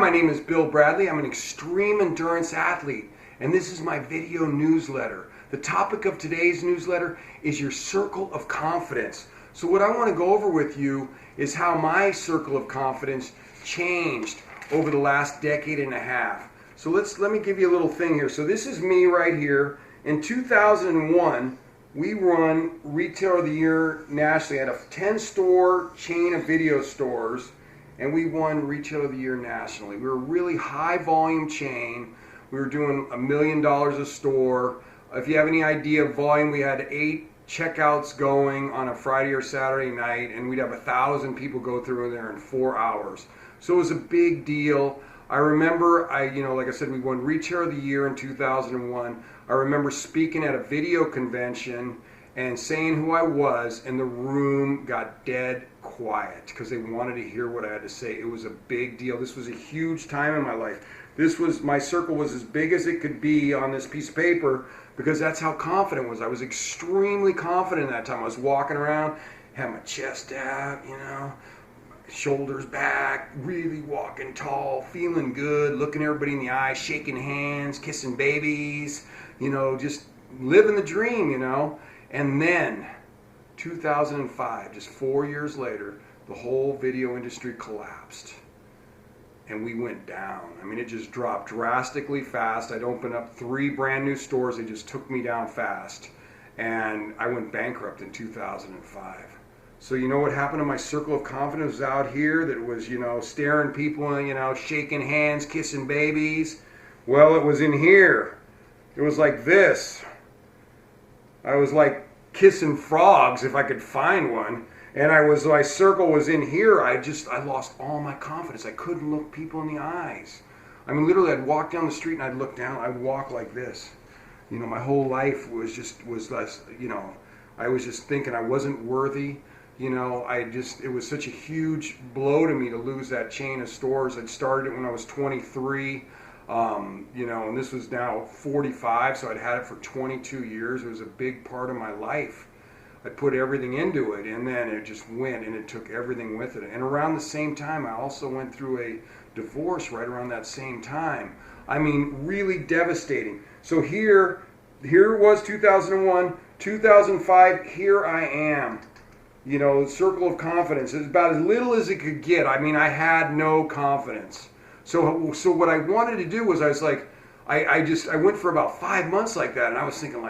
my name is Bill Bradley. I'm an extreme endurance athlete, and this is my video newsletter. The topic of today's newsletter is your circle of confidence. So what I want to go over with you is how my circle of confidence changed over the last decade and a half. So let me give you a little thing here. So this is me right here. In 2001, we won Retailer of the Year nationally at a 10-store chain of video stores, and we won Retailer of the Year nationally. We were a really high volume chain. We were doing $1 million a store. If you have any idea of volume, we had 8 checkouts going on a Friday or Saturday night, and we'd have 1,000 people go through there in 4 hours. So it was a big deal. I remember, like I said, we won Retailer of the Year in 2001. I remember speaking at a video convention and saying who I was, and the room got dead quiet because they wanted to hear what I had to say. It was a big deal. This was a huge time in my life. My circle was as big as it could be on this piece of paper because that's how confident I was. I was extremely confident at that time. I was walking around, had my chest out, shoulders back, really walking tall, feeling good, looking everybody in the eye, shaking hands, kissing babies, just living the dream, And then 2005, just 4 years later, the whole video industry collapsed and we went down. I mean, it just dropped drastically fast. I'd opened up 3 brand new stores. They just took me down fast, and I went bankrupt in 2005. So you know what happened to my circle of confidence out here that was, staring people, shaking hands, kissing babies? Well, it was in here. It was like this. I was like kissing frogs if I could find one. And my circle was in here. I lost all my confidence. I couldn't look people in the eyes. I mean, literally, I'd walk down the street and I'd look down. I'd walk like this. My whole life was less, I was just thinking I wasn't worthy. It was such a huge blow to me to lose that chain of stores. I'd started it when I was 23, and this was now 45, so I'd had it for 22 years. It was a big part of my life. I put everything into it, and then it just went, and it took everything with it. And around the same time, I also went through a divorce right around that same time. I mean, really devastating. So here was 2001, 2005, here I am. Circle of confidence. It's about as little as it could get. I mean, I had no confidence. So what I wanted to do was I went for about 5 months like that, and I was thinking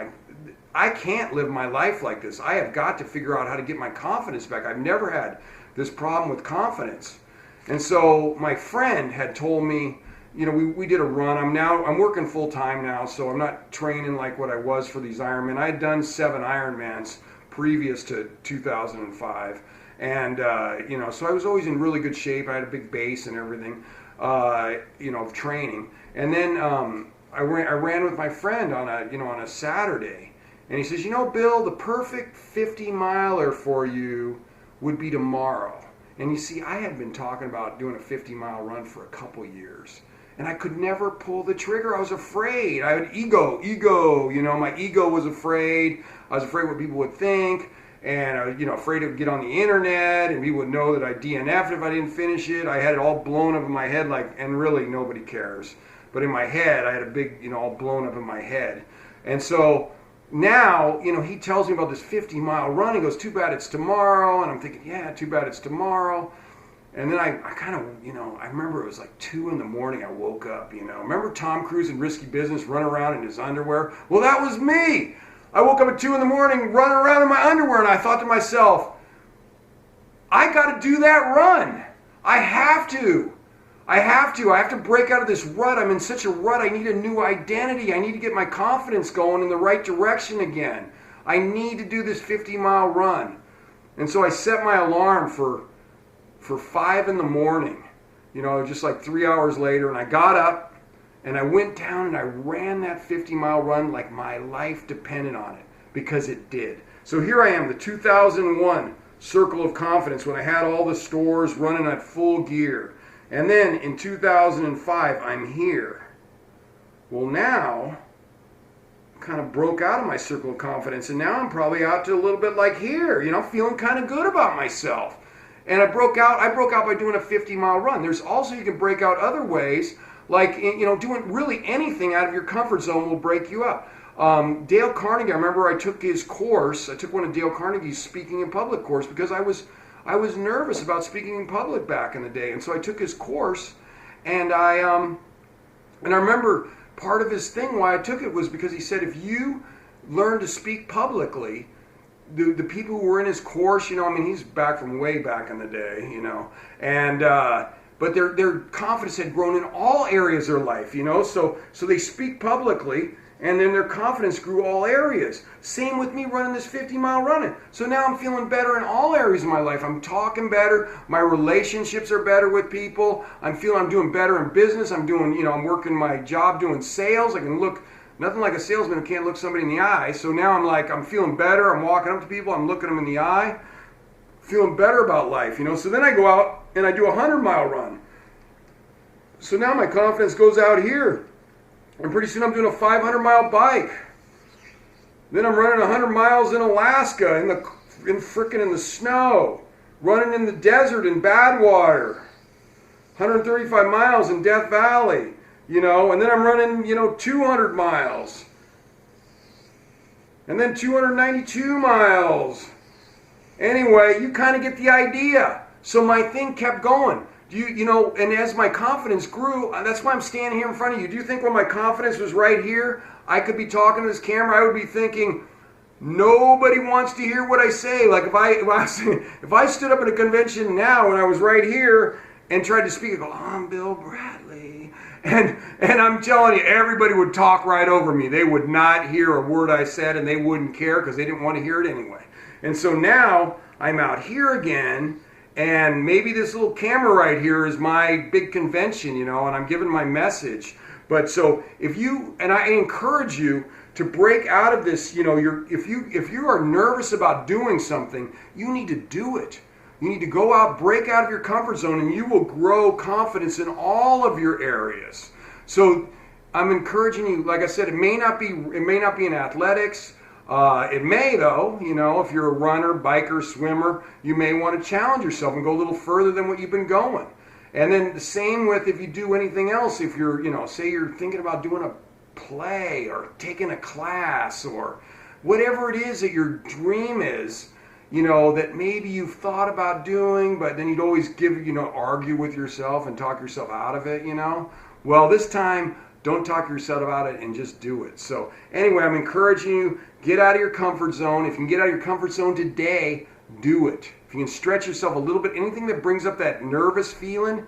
I can't live my life like this. I have got to figure out how to get my confidence back. I've never had this problem with confidence. And so my friend had told me, we did a run. I'm working full time now, so I'm not training like what I was for these Ironman. I had done 7 Ironmans previous to 2005. And, so I was always in really good shape. I had a big base and everything, of training. And then I ran with my friend on a Saturday. And he says, Bill, the perfect 50-miler for you would be tomorrow. And you see, I had been talking about doing a 50-mile run for a couple years. And I could never pull the trigger. I was afraid. I had ego, my ego was afraid. I was afraid what people would think. And I was, afraid to get on the internet. And people would know that I DNF'd if I didn't finish it. I had it all blown up in my head, and really nobody cares. But in my head, I had a big, all blown up in my head. And so now, he tells me about this 50-mile run. He goes, too bad it's tomorrow. And I'm thinking, yeah, too bad it's tomorrow. And then I kind of, I remember it was like 2 in the morning I woke up, Remember Tom Cruise in Risky Business running around in his underwear? Well, that was me. I woke up at 2 in the morning running around in my underwear, and I thought to myself, I got to do that run. I have to. I have to break out of this rut. I'm in such a rut. I need a new identity. I need to get my confidence going in the right direction again. I need to do this 50-mile run. And so I set my alarm for 5 in the morning, just like 3 hours later. And I got up and I went down and I ran that 50-mile run like my life depended on it, because it did. So here I am, the 2001 circle of confidence, when I had all the stores running at full gear. And then in 2005, I'm here. Well, now, kind of broke out of my circle of confidence, and now I'm probably out to a little bit like here, feeling kind of good about myself. And I broke out by doing a 50-mile run. There's also, you can break out other ways, like, doing really anything out of your comfort zone will break you up. Dale Carnegie, I remember I took his course. I took one of Dale Carnegie's speaking in public course because I was nervous about speaking in public back in the day. And so I took his course, and I remember part of his thing why I took it was because he said, if you learn to speak publicly, the people who were in his course, he's back from way back in the day, and but their confidence had grown in all areas of their life, so they speak publicly, and then their confidence grew all areas. Same with me running this 50-mile running. So now I'm feeling better in all areas of my life. I'm talking better. My relationships are better with people. I'm doing better in business. I'm working my job doing sales. I can look nothing like a salesman who can't look somebody in the eye. So now I'm feeling better. I'm walking up to people. I'm looking them in the eye. Feeling better about life, So then I go out and I do a 100-mile run. So now my confidence goes out here. And pretty soon I'm doing a 500-mile bike. Then I'm running 100 miles in Alaska in the snow, running in the desert in Badwater, 135 miles in Death Valley, and then I'm running, 200 miles, and then 292 miles. Anyway, you kind of get the idea. So my thing kept going. And as my confidence grew, that's why I'm standing here in front of you. Do you think when my confidence was right here, I could be talking to this camera, I would be thinking, nobody wants to hear what I say. Like if I stood up at a convention now and I was right here and tried to speak, I'd go, I'm Bill Bradley. And I'm telling you, everybody would talk right over me. They would not hear a word I said, and they wouldn't care because they didn't want to hear it anyway. And so now I'm out here again, and maybe this little camera right here is my big convention, and I'm giving my message. But so I encourage you to break out of this, if you are nervous about doing something, you need to do it. You need to go out, break out of your comfort zone, and you will grow confidence in all of your areas. So I'm encouraging you, like I said, it may not be in athletics. It may, though, if you're a runner, biker, swimmer, you may want to challenge yourself and go a little further than what you've been going. And then the same with if you do anything else, if you're, say you're thinking about doing a play or taking a class or whatever it is that your dream is, that maybe you've thought about doing, but then you'd always argue with yourself and talk yourself out of it, Well, this time, don't talk yourself out of it and just do it. So anyway, I'm encouraging you, get out of your comfort zone. If you can get out of your comfort zone today, do it. If you can stretch yourself a little bit, anything that brings up that nervous feeling,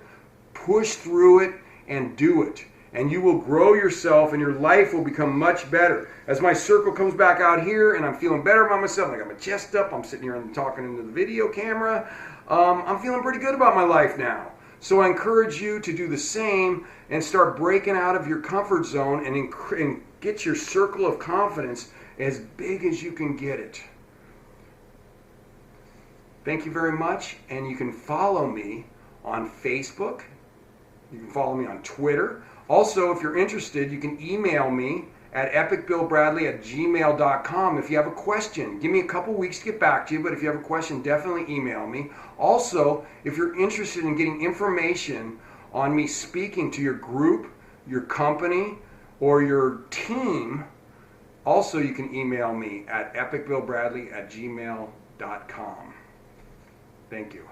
push through it and do it. And you will grow yourself and your life will become much better. As my circle comes back out here and I'm feeling better about myself, I got my chest up, I'm sitting here and talking into the video camera, I'm feeling pretty good about my life now. So I encourage you to do the same and start breaking out of your comfort zone and get your circle of confidence as big as you can get it. Thank you very much, and you can follow me on Facebook. You can follow me on Twitter. Also, if you're interested, you can email me at epicbillbradley@gmail.com if you have a question. Give me a couple weeks to get back to you, but if you have a question, definitely email me. Also, if you're interested in getting information on me speaking to your group, your company, or your team, also you can email me at epicbillbradley@gmail.com. Thank you.